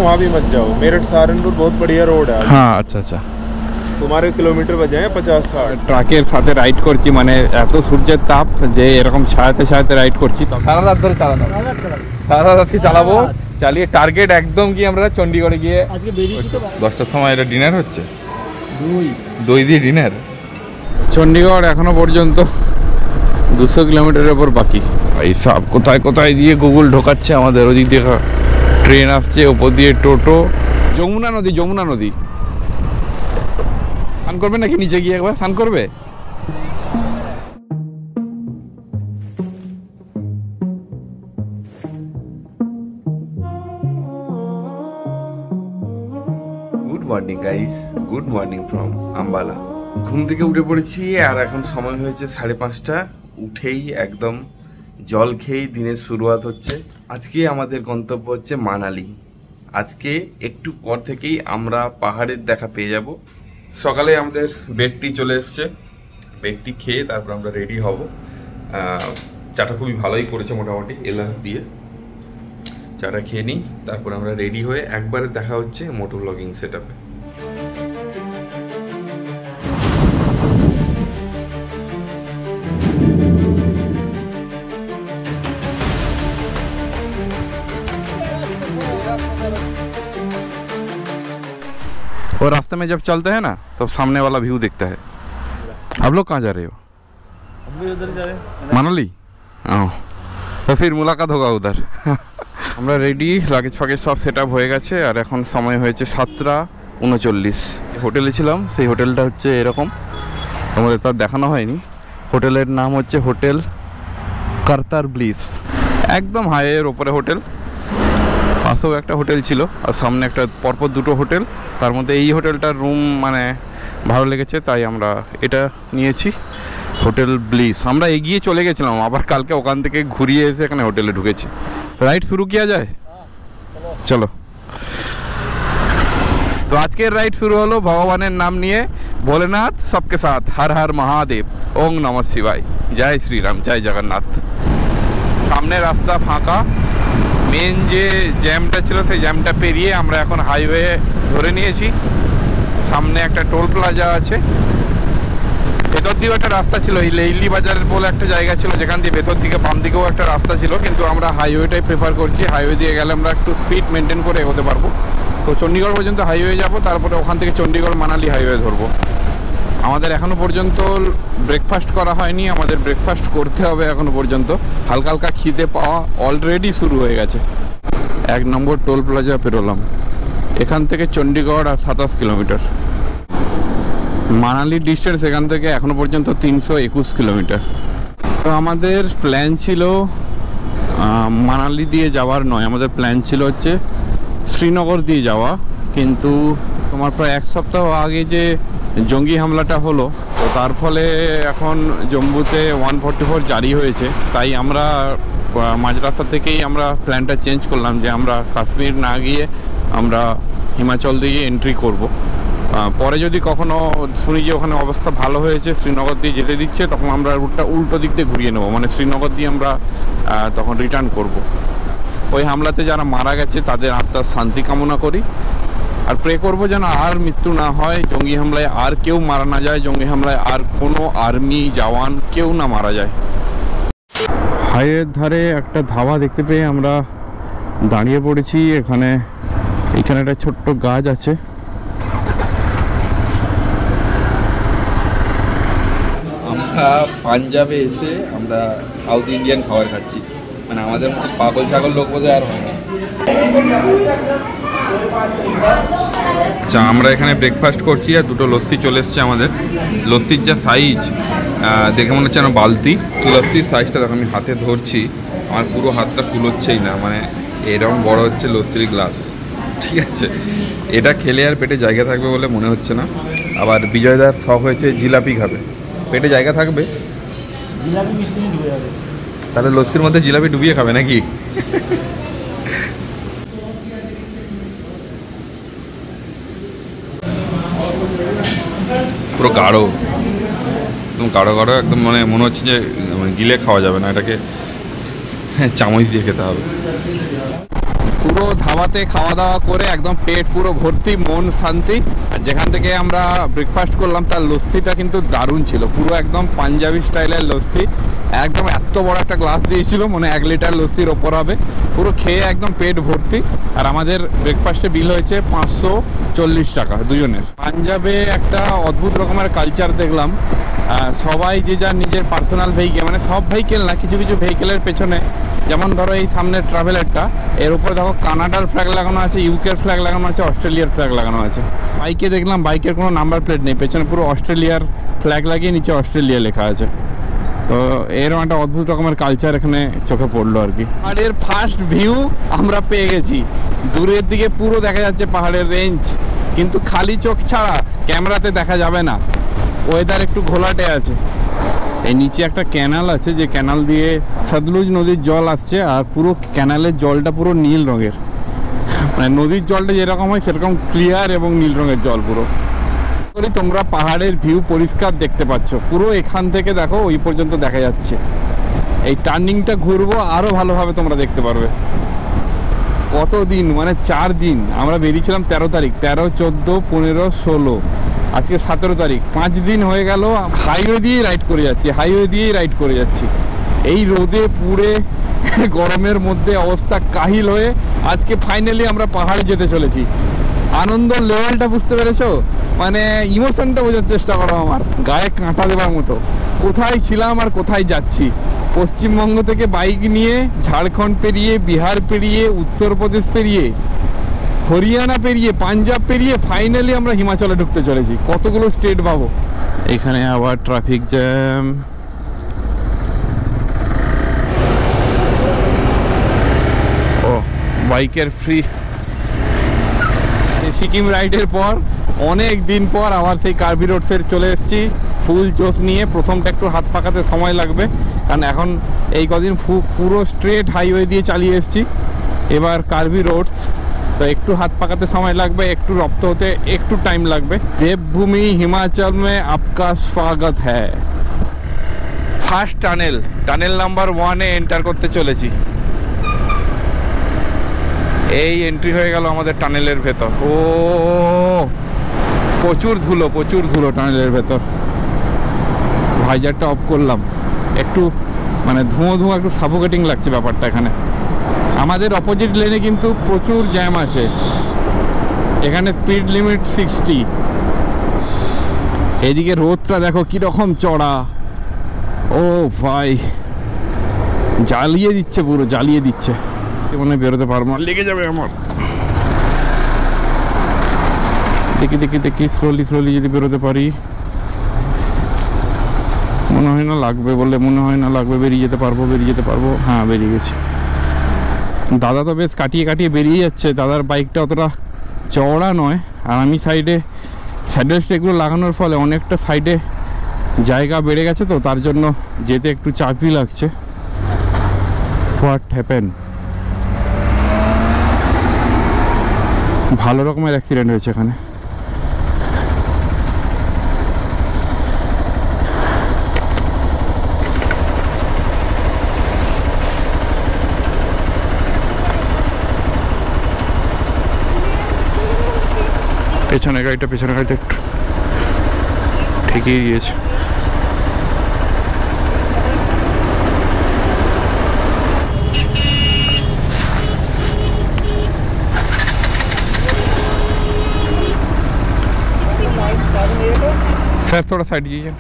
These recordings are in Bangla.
वहाँ भी मत जाओ। मेरठ सहारनपुर बहुत बढ़िया रोड है। हाँ আচ্ছা আচ্ছা। तुम्हारे किलोमीटर बजे हैं 50-60। ট্রাকের সাথে রাইড করছি, মানে এত সূর্যের তাপ যে এরকম ছায়াতে ছায়াতে রাইড করছি। তো সারা রাত ধরে চালানো, সারা রাত আজকে চালাবো। চালিয়ে টার্গেট একদম কি আমরা চণ্ডীগড়ে গিয়ে আজকে বেরিয়েছি। তো 10টার সময় এটা ডিনার হচ্ছে, দই দিয়ে ডিনার। চণ্ডীগড় এখনো পর্যন্ত 200 কিলোমিটারের ওপর বাকি। এই সব কোথায় কোথায় দিয়ে গুগল ঢোকাচ্ছে আমাদের। ওদিক দিয়ে ট্রেন আসছে, ওপর দিয়ে টোটো। যমুনা নদী, যমুনা নদী। স্নান করবে নাকি নিচে গিয়ে একবার স্নান করবে? Good morning guys, good morning from Ambala. ঘুম থেকে উঠে পড়েছি আর এখন সময় হয়েছে 5:30। উঠেই একদম জল খেয়েই দিনের শুরুয়াত হচ্ছে। আজকে আমাদের গন্তব্য হচ্ছে মানালি। আজকে একটু পর থেকেই আমরা পাহাড়ের দেখা পেয়ে যাব। সকালে আমাদের বেডটি চলে এসছে, বেডটি খেয়ে তারপর আমরা রেডি হব। চাটা খুবই ভালোই করেছে মোটামুটি, এলাচ দিয়ে। চাটা খেয়ে নিই, তারপর আমরা রেডি হয়ে একবারে দেখা হচ্ছে মোটর ব্লগিং সেট আপে। और रास्ते में जब चलते हैं ना तब सामने वाला व्यू दिखता है। आप लोग कहाँ जा रहे हो? हम भी उधर जा रहे हैं, मनाली। তো ফির মুলাকাত হোগা উদার। আমরা রেডি, লাগেজ ফাগেজ সব সেট আপ হয়ে গেছে। আর এখন সময় হয়েছে 7:39। হোটেলে ছিলাম, সেই হোটেলটা হচ্ছে এরকম, তোমাদের তো আর দেখানো হয়নি। হোটেলের নাম হচ্ছে হোটেল কার্তার ব্লিস। একদম হাইওয়ের ওপরে হোটেল। পাশেও একটা হোটেল ছিল আর সামনে একটা, পরপর দুটো হোটেল। তার মধ্যে এই হোটেলটার রুম মানে ভালো লেগেছে, তাই আমরা এটা নিয়েছি, হোটেল ব্লিস। আমরা এগিয়ে চলে গেছিলাম, আবার কালকে ওখান থেকে ঘুরিয়ে এসে এখানে হোটেলে ঢুকেছি। রাইড শুরু কিয়া যায়, চলো। তো আজকের রাইড শুরু হলো ভগবানের নাম নিয়ে। ভোলেনাথ সবকে সাথ, হর হর মহাদেব, ওং নমঃ শিবায়, জয় শ্রীরাম, জয় জগন্নাথ। সামনে রাস্তা ফাঁকা, মেন যে জ্যামটা ছিল সেই জ্যামটা পেরিয়ে আমরা এখন হাইওয়ে ধরে নিয়েছি। সামনে একটা টোল প্লাজা আছে, ভেতর দিকেও একটা রাস্তা ছিল, এই লেইলি বাজার বলে একটা জায়গা ছিল যেখান দিয়ে ভেতর দিকে বাম দিকেও একটা রাস্তা ছিল, কিন্তু আমরা হাইওয়েটাই প্রেফার করছি। হাইওয়ে দিয়ে গেলে আমরা একটু স্পিড মেনটেন করে এগোতে পারবো। তো চণ্ডীগড় পর্যন্ত হাইওয়ে যাব, তারপরে ওখান থেকে চণ্ডীগড় মানালি হাইওয়ে ধরবো। আমাদের এখনও পর্যন্ত ব্রেকফাস্ট করা হয়নি, আমাদের ব্রেকফাস্ট করতে হবে এখনও পর্যন্ত। হালকা হালকা খিদে পাওয়া অলরেডি শুরু হয়ে গেছে। 1 নম্বর টোল প্লাজা পেরোলাম। এখান থেকে চণ্ডীগড় আর 27 কিলোমিটার। মানালির ডিস্টেন্স এখান থেকে এখনও পর্যন্ত 321 কিলোমিটার। তো আমাদের প্ল্যান ছিল মানালি দিয়ে যাওয়ার নয়, আমাদের প্ল্যান ছিল হচ্ছে শ্রীনগর দিয়ে যাওয়া। কিন্তু তোমার প্রায় 1 সপ্তাহ আগে যে জঙ্গি হামলাটা হলো, তো তার ফলে এখন জম্মুতে 144 জারি হয়েছে। তাই আমরা মাঝ রাস্তা থেকেই আমরা প্ল্যানটা চেঞ্জ করলাম যে আমরা কাশ্মীর না গিয়ে আমরা হিমাচল দিয়ে এন্ট্রি করব। পরে যদি কখনো শুনি যে ওখানে অবস্থা ভালো হয়েছে, শ্রীনগর দিয়ে যেতে দিচ্ছে, তখন আমরা রুটটা উল্টো দিক দিয়ে ঘুরিয়ে নেবো, মানে শ্রীনগর দিয়ে আমরা তখন রিটার্ন করব। ওই হামলাতে যারা মারা গেছে তাদের আত্মার শান্তি কামনা করি আর প্রে করবো যেন আর মৃত্যু না হয়, জঙ্গি হামলায় আর কেউ মারা না যায়, জঙ্গি হামলায় আর কোনো আর্মি জওয়ান কেউ না মারা যায়। হাইওয়ের ধারে একটা ধাবা দেখতে পেয়ে আমরা দাঁড়িয়ে পড়েছি। এখানে একটা ছোট্ট গাছ আছে। আমরা পাঞ্জাবে এসে আমরা সাউথ ইন্ডিয়ান খাবার খাচ্ছি, মানে আমাদের মতো পাগল ছাগল লোক বোধহয় আর হয় না। আচ্ছা, আমরা এখানে ব্রেকফাস্ট করছি আর দুটো লস্যি চলে এসছে আমাদের। লস্যির যা সাইজ দেখে মনে হচ্ছে যেন বালতি। লস্যির সাইজটা দেখো, আমি হাতে ধরছি, আমার পুরো হাতটা ফুলোচ্ছেই না, মানে এরকম বড় হচ্ছে লস্যির গ্লাস। ঠিক আছে, এটা খেলে আর পেটে জায়গা থাকবে বলে মনে হচ্ছে না। আবার বিজয়দার শখ হয়েছে জিলাপি খাবে, পেটে জায়গা থাকবে, তাহলে লস্যির মধ্যে জিলাপি ডুবিয়ে খাবে নাকি? পুরো গাঢ়, একদম গাঢ় গাঢ়, একদম মানে মনে হচ্ছে যে গিলে খাওয়া যাবে না, এটাকে চামচ দিয়ে খেতে হবে। পুরো ধাবাতে খাওয়া দাওয়া করে একদম পেট পুরো ভর্তি, মন শান্তি। আর যেখান থেকে আমরা ব্রেকফাস্ট করলাম তার লস্যিটা কিন্তু দারুণ ছিল, পুরো একদম পাঞ্জাবি স্টাইলের লস্যি। একদম এত বড় একটা গ্লাস দিয়েছিল, মানে 1 লিটার লস্যির ওপর হবে। পুরো খেয়ে একদম পেট ভর্তি। আর আমাদের ব্রেকফাস্টে বিল হয়েছে 540 টাকা দুজনের। পাঞ্জাবে একটা অদ্ভুত রকমের কালচার দেখলাম, সবাই যে যার নিজের পার্সোনাল ভেহিকেল, মানে সব ভেহিকেল না, কিছু কিছু ভেহিকেলের পেছনে, যেমন ধরো এই সামনের ট্রাভেলারটা, এর উপরে দেখো কানাডার ফ্ল্যাগ লাগানো আছে, ইউকের ফ্ল্যাগ লাগানো আছে, অস্ট্রেলিয়ার ফ্ল্যাগ লাগানো আছে। বাইকে দেখলাম বাইকের কোনো নাম্বার প্লেট নেই, পেছনে পুরো অস্ট্রেলিয়ার ফ্ল্যাগ লাগিয়ে নিচে অস্ট্রেলিয়া লেখা আছে। তো এরকম একটা অদ্ভুত রকমের কালচার এখানে চোখে পড়লো আর কি। পাহাড়ের ফার্স্ট ভিউ আমরা পেয়ে গেছি, দূরের দিকে পুরো দেখা যাচ্ছে পাহাড়ের রেঞ্জ, কিন্তু খালি চোখ ছাড়া ক্যামেরাতে দেখা যাবে না, ওয়েদার একটু ঘোলাটে আছে। এই নিচে একটা ক্যানাল আছে, যে ক্যানাল দিয়ে সতলুজ নদীর জল আসছে, আর পুরো ক্যানালের জলটা পুরো নীল রঙের, মানে নদীর জলটা যেরকম হয় সেরকম ক্লিয়ার এবং নীল রঙের জল পুরো। তোমরা পাহাড়ের ভিউ পরিষ্কার দেখতে পাচ্ছ, পুরো এখান থেকে দেখো ওই পর্যন্ত দেখা যাচ্ছে। এই টার্নিংটা ঘুরবো আরো ভালোভাবে তোমরা দেখতে পারবে। কতদিন, মানে 4 দিন আমরা বেরিয়েছিলাম 13 তারিখ, 13, 14, 15, 16, আজকে 17 তারিখ, 5 দিন হয়ে গেল হাইওয়ে দিয়েই রাইড করে যাচ্ছি, এই রোদে পুড়ে গরমের মধ্যে অবস্থা কাহিল হয়ে আজকে ফাইনালি আমরা পাহাড়ে যেতে চলেছি। আনন্দ লেভেলটা বুঝতে পেরেছো, মানে ইমোশনটা বোঝার চেষ্টা করো, আমার গায়ে কাঁটা দেওয়ার মতো। কোথায় ছিলাম আর কোথায় যাচ্ছি। পশ্চিমবঙ্গ থেকে বাইক নিয়ে ঝাড়খণ্ড পেরিয়ে, বিহার পেরিয়ে, উত্তরপ্রদেশ পেরিয়ে, হরিয়ানা পেরিয়ে, পাঞ্জাব পেরিয়ে ফাইনালি আমরা হিমাচলে ঢুকতে চলেছি। কতগুলো স্টেট পাবো। এখানে আবার ট্রাফিক জ্যাম। ও বাইকের ফ্রি সিকিম রাইডের পর অনেক দিন পর আবার সেই কার্বি রোডসের চলে এসেছি ফুল জোশ নিয়ে। প্রথমটা একটু হাত পাকাতে সময় লাগবে, কারণ এখন এই কদিন পুরো স্ট্রেট হাইওয়ে দিয়ে চালিয়ে এসেছি। এবার কার্বি রোডস, তো একটু হাত পাকাতে সময় লাগবে, একটু রপ্ত হতে একটু টাইম লাগবে। দেবভূমি হিমাচল মে আপকা স্বাগত হ্যায়। ফার্স্ট টানেল নাম্বার 1-এ এন্টার করতে চলেছি। এই এন্ট্রি হয়ে গেল আমাদের টানেলের ভেতর। ও প্রচুর ধুলো টানেলের ভেতর। ভাইজারটা অফ করলাম, একটু মানে ধোঁয়া একটু সাফোকেটিং লাগছে ব্যাপারটা এখানে। আমাদের অপোজিট লেনে কিন্তু প্রচুর জ্যাম আছে, এখানে স্পিড লিমিট 60। এদিকে রোদটা দেখো কিরকম চড়া, ও ভাই জ্বালিয়ে দিচ্ছে, পুরো জ্বালিয়ে দিচ্ছে। মনে বেরোতে পারবো না, লেগে যাবে আমার। দেখি স্লোলি যদি বেরোতে পারি। মনে হয় না লাগবে বলে, মনে হয় না লাগবে, বেরিয়ে যেতে পারবো। হ্যাঁ বেরিয়ে গেছি। দাদা তো বেশ কাটিয়ে বেরিয়ে যাচ্ছে, দাদার বাইকটা অতটা চওড়া নয়, আর আমি সাইডে স্যাডেল স্টেগুলো লাগানোর ফলে অনেকটা সাইডে জায়গা বেড়ে গেছে, তো তার জন্য যেতে একটু চাপই লাগছে। হোয়াট হ্যাপেন, ভালো রকমের অ্যাক্সিডেন্ট হয়েছে এখানে। পেছনের গাড়িটা একটু ঠেকিয়ে গিয়েছে। सर थोड़ा साइड कीजिए,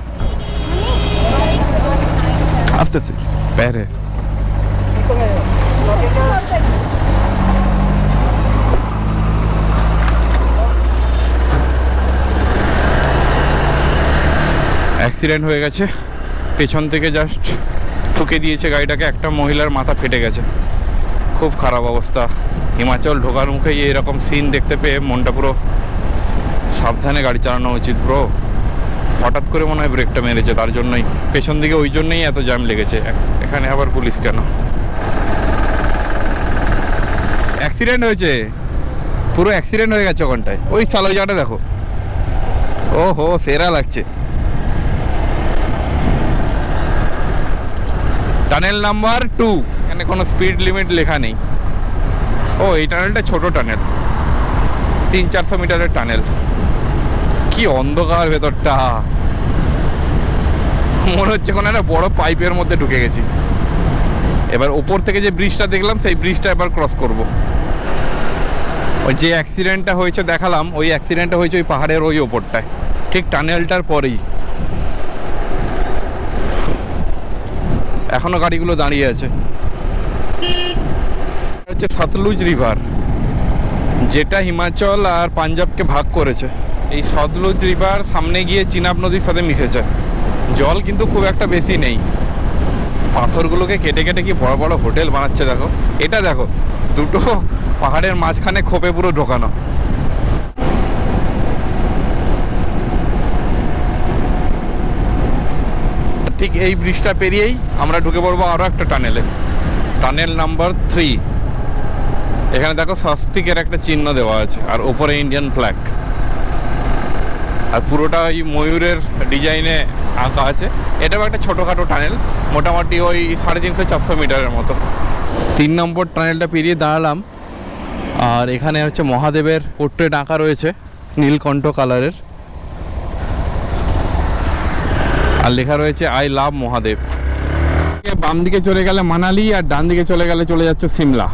आस्ते से पैर है। অ্যাক্সিডেন্ট হয়ে গেছে, পেছন থেকে জাস্ট ঠুকে দিয়েছে গাড়িটাকে, একটা মহিলার মাথা ফেটে গেছে। খুব খারাপ অবস্থা। হিমাচল ঢোকার মুখে এরকম সিন দেখতে পেয়ে মনটা পুরো, সাবধানে গাড়ি চালানো উচিত ব্রো। হঠাৎ করে মনে হয় ব্রেকটা মেরেছে, তার জন্যই পেছন দিকে, ওই জন্যই এত জ্যাম লেগেছে। এখানে আবার পুলিশ কেন? অ্যাক্সিডেন্ট হয়েছে, পুরো অ্যাক্সিডেন্ট হয়ে গেছে ওখানটায়। ওই সালো জায়গাটা দেখো, ও হো সেরা লাগছে। টানেল নাম্বার 2, এখানে কোনো স্পিড লিমিট লেখা নেই। ও এই টানেলটা ছোট টানেল, 300-400 মিটারের টানেল। কি অন্ধকার ভেতরটা, মনে হচ্ছে কোনো একটা বড় পাইপের মধ্যে ঢুকে গেছি। এবার ওপর থেকে যে ব্রিজটা দেখলাম সেই ব্রিজটা এবার ক্রস করব। ওই যে অ্যাক্সিডেন্টটা হয়েছে দেখালাম, ওই অ্যাক্সিডেন্টটা হয়েছে ওই পাহাড়ের ওই ওপরটায়, ঠিক টানেলটার পরেই। এখনো গাড়িগুলো দাঁড়িয়ে আছে। হচ্ছে সতলুজ রিভার, যেটা হিমাচল আর পাঞ্জাবকে ভাগ করেছে। এই সতলুজ রিভার সামনে গিয়ে চিনাব নদীর সাথে মিশেছে। জল কিন্তু খুব একটা বেশি নেই। পাথরগুলোকে কেটে কেটে কি বড় বড় হোটেল বানাচ্ছে দেখো। এটা দেখো, দুটো পাহাড়ের মাঝখানে খোপে পুরো ঢোকানো। ঠিক এই ব্রিজটা পেরিয়েই আমরা ঢুকে পড়বো আরো একটা টানেলে, টানেল নাম্বার 3। এখানে দেখো স্বস্তিকের একটা চিহ্ন দেওয়া আছে আর ওপরে ইন্ডিয়ান ফ্ল্যাগ, আর পুরোটা ওই ময়ূরের ডিজাইনে আঁকা আছে। এটাও একটা ছোটোখাটো টানেল, মোটামুটি ওই 350-400 মিটারের মতো। 3 নম্বর টানেলটা পেরিয়ে দাঁড়ালাম, আর এখানে হচ্ছে মহাদেবের পোর্ট্রেট আঁকা রয়েছে নীলকণ্ঠ কালারের, আর লেখা রয়েছে আই লাভ মহাদেব। বাম দিকে চলে গেলে মানালি, আর ডান দিকে চলে গেলে চলে যাচ্ছে সিমলা।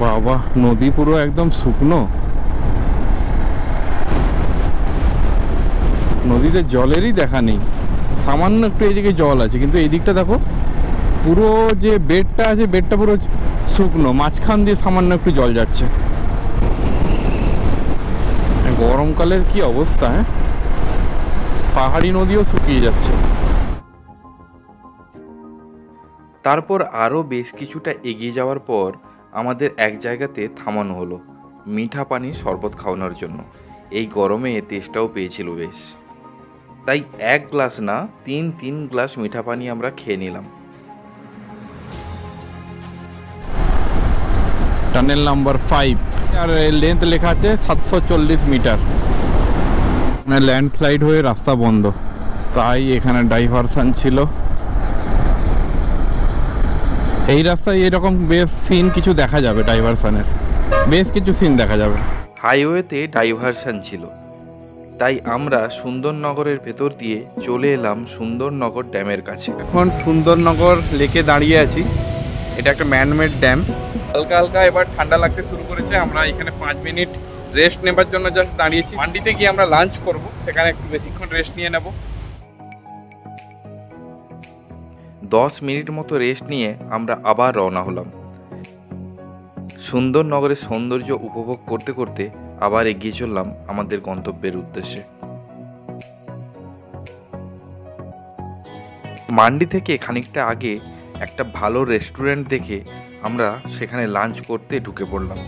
বাবা, নদী পুরো একদম শুকনো, নদীতে জলেরই দেখা নেই। সামান্য একটু এইদিকে জল আছে, কিন্তু এই দিকটা দেখো পুরো যে বেডটা আছে, বেডটা পুরো শুকনো, মাঝখান দিয়ে সামান্য একটু জল যাচ্ছে। গরমকালের কি অবস্থা, হ্যাঁ, পাহাড়ি নদীও শুকিয়ে যাচ্ছে। তারপর আরও বেশ কিছুটা এগিয়ে যাওয়ার পর আমাদের এক জায়গাতে থামানো হলো মিঠা পানির শরবত খাওয়ানোর জন্য। এই গরমে তেষ্টাও পেয়েছিল বেশ, তাই 1 গ্লাস না 3 গ্লাস মিঠা পানি আমরা খেয়ে নিলাম। টানেল নাম্বার 5, আর লেন্থ লেখা আছে 740 মিটার। ল্যান্ডস্লাইড হয়ে রাস্তা বন্ধ, তাই এখানে ডাইভারশন ছিল। এই রাস্তায় এরকম বেশ সিন কিছু দেখা যাবে, ডাইভারশনের বেশ কিছু সিন দেখা যাবে। হাইওয়েতে ডাইভারশন ছিল, তাই আমরা সুন্দরনগরের ভেতর দিয়ে চলে এলাম সুন্দরনগর ড্যামের কাছে। এখন সুন্দরনগর লেকে দাঁড়িয়ে আছি। এটা একটা ম্যানমেড ড্যাম। হালকা হালকা এবার ঠান্ডা লাগতে শুরু করেছে। আমরা এখানে 5 মিনিট রেস্ট নেবার জন্য জাস্ট দাঁড়িয়েছি। মান্ডিতে গিয়ে আমরা লাঞ্চ করব, সেখানে একটু বেশিক্ষণ রেস্ট নিয়ে নেব। 10 মিনিট মতো রেস্ট নিয়ে আমরা আবার রওনা হলাম। সুন্দরনগরের সৌন্দর্য উপভোগ করতে করতে আবার এগিয়ে চললাম আমাদের গন্তব্যের উদ্দেশ্যে। মান্ডি থেকে খানিকটা আগে একটা ভালো রেস্টুরেন্ট দেখে আমরা সেখানে লাঞ্চ করতে ঢুকে পড়লাম।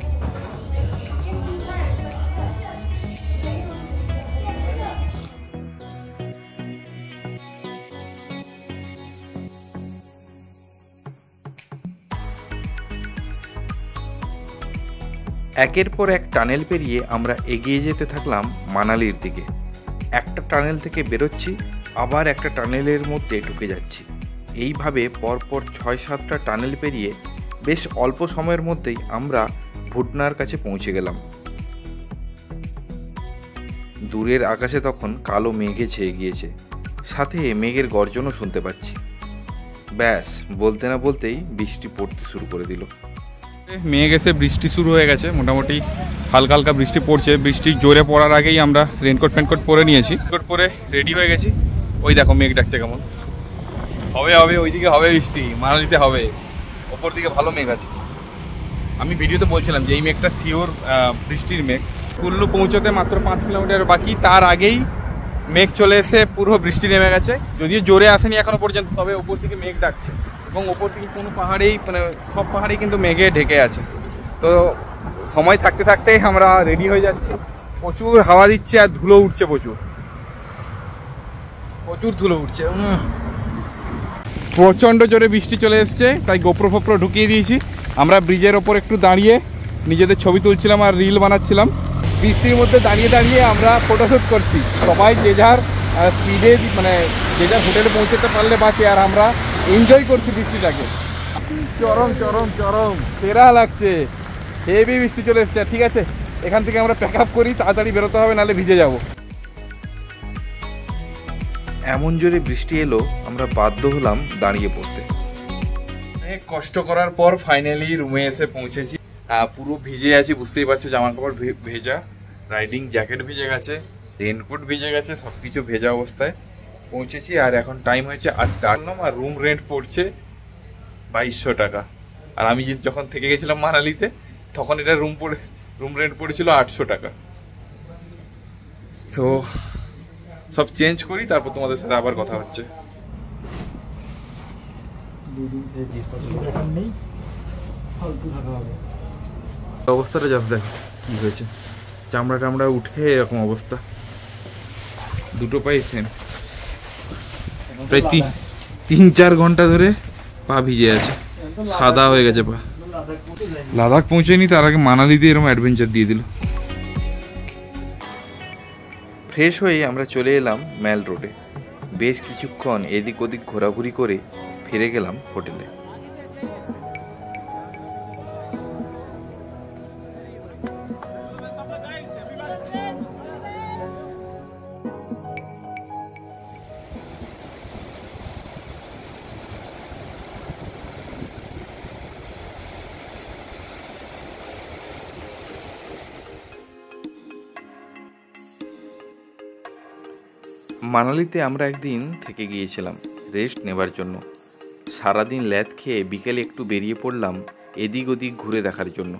একের পর এক টানেল পেরিয়ে আমরা এগিয়ে যেতে থাকলাম মানালির দিকে। একটা টানেল থেকে বেরোচ্ছি, আবার একটা টানেলের মধ্যে ঢুকে যাচ্ছি। এইভাবে পরপর 6-7টা টানেল পেরিয়ে বেশ অল্প সময়ের মধ্যেই আমরা ভুটনার কাছে পৌঁছে গেলাম। দূরের আকাশে তখন কালো মেঘে ছেয়ে গিয়েছে, সাথে মেঘের গর্জনও শুনতে পাচ্ছি। ব্যাস, বলতে না বলতেই বৃষ্টি পড়তে শুরু করে দিল। মেঘ এসে বৃষ্টি শুরু হয়ে গেছে, মোটামুটি হালকা হালকা বৃষ্টি পড়ছে। বৃষ্টি জোরে পড়ার আগেই আমরা রেনকোট ফেনকোট পরে নিয়েছি, রেনকোট পরে রেডি হয়ে গেছি। ওই দেখো মেঘ ডাকছে কেমন। হবে হবে, ওইদিকে হবে বৃষ্টি, মানালিতে হবে। ওপর দিকে ভালো মেঘ আছে। আমি ভিডিওতে বলছিলাম যে এই মেঘটা শিওর বৃষ্টির মেঘ। কুল্লু পৌঁছতে মাত্র 5 কিলোমিটার বাকি, তার আগেই মেঘ চলে এসে পুরো বৃষ্টি নেমে গেছে। যদিও জোরে আসেনি এখনো পর্যন্ত, তবে ওপর দিকে মেঘ ডাকছে। এবং ওপর দিকে কোনো পাহাড়েই, মানে সব পাহাড়েই কিন্তু মেঘে ঢেকে আছে। তো সময় থাকতে থাকতেই আমরা রেডি হয়ে যাচ্ছি। প্রচুর হাওয়া দিচ্ছে আর ধুলো উঠছে, প্রচুর ধুলো উঠছে। প্রচণ্ড জোরে বৃষ্টি চলে এসছে, তাই গোপ্রো ফোপ্রো ঢুকিয়ে দিয়েছি। আমরা ব্রিজের ওপর একটু দাঁড়িয়ে নিজেদের ছবি তুলছিলাম আর রিল বানাচ্ছিলাম। বৃষ্টির মধ্যে দাঁড়িয়ে দাঁড়িয়ে আমরা ফটোশ্যুট করছি। সবাই যে যার স্পিডে, মানে যে যার হোটেলে পৌঁছতে পারলে বাঁচে, আর আমরা এনজয় করছি বৃষ্টিটাকে। চরম চরম চরম সেরা লাগছে। হেভি বৃষ্টি চলে এসছে। ঠিক আছে, এখান থেকে আমরা প্যাক আপ করি, তাড়াতাড়ি বেরোতে হবে, নাহলে ভিজে যাব। এমন জোরে বৃষ্টি এলো আমরা বাধ্য হলাম দাঁড়িয়ে পড়তে। অনেক কষ্ট করার পর ফাইনালি রুমে এসে পৌঁছেছি। পুরো ভিজে আছি, বুঝতেই পারছো, জামা কাপড় ভেজা, রাইডিং জ্যাকেট ভিজে গেছে, রেনকোট ভিজে গেছে, সব কিছু ভেজা অবস্থায় পৌঁছেছি। আর এখন টাইম হয়েছে 8টা। আর রুম রেন্ট পড়ছে 2200 টাকা। আর আমি যখন থেকে গেছিলাম মানালিতে, তখন এটা রুম রেন্ট পড়েছিল 800 টাকা। তো সব চেঞ্জ করি, তারপর তোমাদের সাথে আবার কথা হচ্ছে। অবস্থাটা জাস্ট দেখো কি হয়েছে, চামড়া টামড়া উঠে এরকম অবস্থা, দুটো পাই সেম। প্রায় 3-4 ঘন্টা ধরে পা ভিজে আছে, সাদা হয়ে গেছে পা। লাদাখ পৌঁছেনি, তার আগে মানালিতে এরকম অ্যাডভেঞ্চার দিয়ে দিল। ফ্রেশ হয়ে আমরা চলে এলাম ম্যাল রোডে। বেশ কিছুক্ষণ এদিক ওদিক ঘোরাঘুরি করে ফিরে গেলাম হোটেলে। মানালিতে আমরা একদিন থেকে গিয়েছিলাম রেস্ট নেবার জন্য। সারাদিন ল্যাদ খেয়ে বিকেলে একটু বেরিয়ে পড়লাম এদিক ওদিক ঘুরে দেখার জন্য।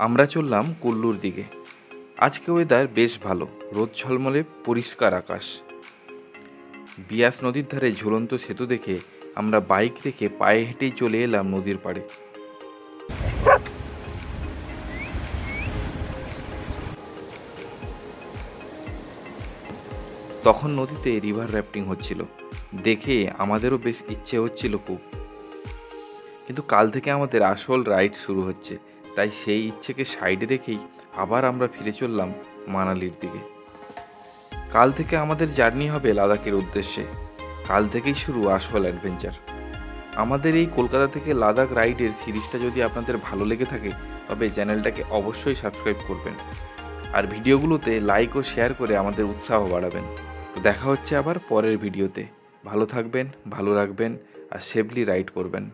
আমরা চললাম কুল্লুর দিকে। আজকে ওয়েদার বেশ ভালো, রোদ ঝলমলে পরিষ্কার আকাশ। বিয়াস নদীর ধারে ঝুলন্ত সেতু দেখে আমরা বাইক রেখে পায়ে হেঁটেই চলে এলাম নদীর পাড়ে। তখন নদীতে রিভার র্যাফটিং হচ্ছিল, দেখে আমাদেরও বেশ ইচ্ছে হচ্ছিল খুব। কিন্তু কাল থেকে আমাদের আসল রাইড শুরু হচ্ছে, তাই সেই ইচ্ছেকে সাইডে রেখেই আবার আমরা ফিরে চললাম মানালির দিকে। কাল থেকে আমাদের জার্নি হবে লাদাখের উদ্দেশ্যে। কাল থেকেই শুরু আসল অ্যাডভেঞ্চার। আমাদের এই কলকাতা থেকে লাদাখ রাইডের সিরিজটা যদি আপনাদের ভালো লেগে থাকে, তবে চ্যানেলটাকে অবশ্যই সাবস্ক্রাইব করবেন, আর ভিডিওগুলোতে লাইক ও শেয়ার করে আমাদের উৎসাহ বাড়াবেন। তো দেখা হচ্ছে আবার পরের ভিডিওতে। ভালো থাকবেন, ভালো রাখবেন আর সেফলি রাইড করবেন।